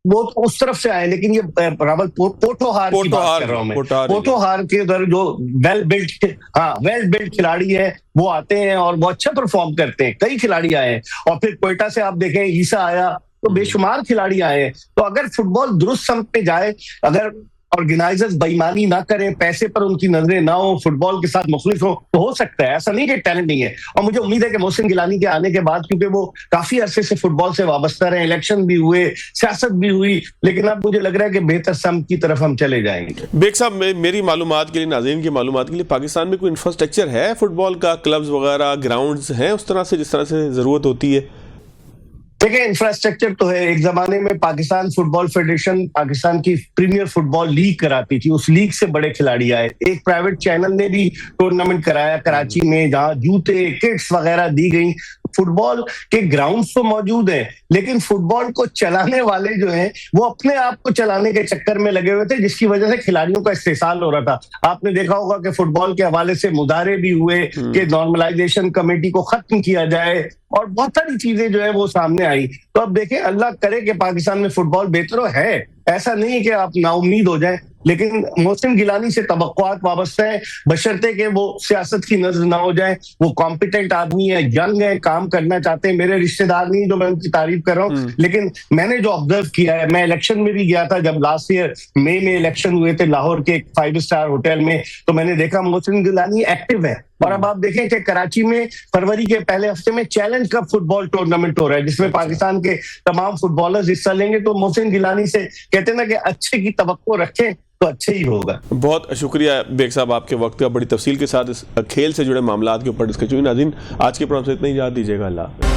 وہ اس طرف سے آئے. لیکن یہ راول پوٹوہار کی بات کر رہا ہوں میں. پوٹوہار کے ادھر جو ویل بلڈ کھلاڑی ہے وہ آتے ہیں اور وہ اچھا پرفارم کرتے ہیں. کئی کھلاڑی آئے ہیں, اور پھر کوئٹہ سے آپ دیکھیں عیسیٰ آیا, تو بے شمار کھلاڑی آئے ہیں. تو اگر فٹ بال درست سمت پہ جائے, اگر آرگنائزرز بےایمانی نہ کریں, پیسے پر ان کی نظریں نہ ہوں, فٹ بال کے ساتھ مخلص ہو سکتا ہے. ایسا نہیں کہ ٹیلنٹ نہیں ہے. اور مجھے امید ہے کہ محسن گیلانی کے آنے کے بعد, کیونکہ وہ کافی عرصے سے فٹ بال سے وابستہ رہے, الیکشن بھی ہوئے, سیاست بھی ہوئی, لیکن اب مجھے لگ رہا ہے کہ بہتر سمت کی طرف ہم چلے جائیں گے. بیگ صاحب, میری معلومات کے لیے, ناظرین کی معلومات کے لیے, پاکستان میں کوئی انفراسٹرکچر ہے فٹ بال کا, کلبز وغیرہ, گراؤنڈز ہیں اس طرح سے جس طرح سے ضرورت ہوتی ہے؟ دیکھیں, انفراسٹرکچر تو ہے. ایک زمانے میں پاکستان فٹ بال فیڈریشن پاکستان کی پریمیئر فٹ بال لیگ کراتی تھی. اس لیگ سے بڑے کھلاڑی آئے. ایک پرائیویٹ چینل نے بھی ٹورنامنٹ کرایا کراچی میں, جہاں جوتے, کٹس وغیرہ دی گئی. فٹ بال کے گراؤنڈز تو موجود ہیں, لیکن فٹ بال کو چلانے والے جو ہیں وہ اپنے آپ کو چلانے کے چکر میں لگے ہوئے تھے, جس کی وجہ سے کھلاڑیوں کا استحصال ہو رہا تھا. آپ نے دیکھا ہوگا کہ فٹ بال کے حوالے سے مظاہرے بھی ہوئے کہ نارملائزیشن کمیٹی کو ختم کیا جائے, اور بہت ساری چیزیں جو ہے وہ سامنے آئی. تو اب دیکھیں, اللہ کرے کہ پاکستان میں فٹ بال بہتر ہے, ایسا نہیں کہ آپ نا امید ہو جائیں. لیکن محسن گیلانی سے توقعات وابستہ ہیں, بشرطے کہ وہ سیاست کی نظر نہ ہو جائے. وہ کمپیٹنٹ آدمی ہے, ینگ ہے, کام کرنا چاہتے ہیں. میرے رشتہ دار نہیں جو میں ان کی تعریف کر رہا ہوں, لیکن میں نے جو آبزرو کیا ہے, میں الیکشن میں بھی گیا تھا جب لاسٹ ایئر مئی میں الیکشن ہوئے تھے لاہور کے 5 اسٹار ہوٹل میں, تو میں نے دیکھا محسن گیلانی ایکٹیو ہے. اور اب آپ دیکھیں کہ کراچی میں فروری کے پہلے ہفتے میں چیلنج کپ فٹ بال ٹورنامنٹ ہو رہا ہے, جس میں پاکستان کے تمام فٹ بالرز حصہ لیں گے. تو محسن گیلانی سے کہتے ہیں نا کہ اچھے کی توقع رکھیں تو اچھا ہی ہوگا. بہت شکریہ بیگ صاحب آپ کے وقت کا, بڑی تفصیل کے ساتھ اس کھیل سے جڑے معاملات کے اوپر ڈسکس ہوئی. ناظرین, آج کے پروگرام سے اتنا ہی اجازت دیجیے گا. اللہ.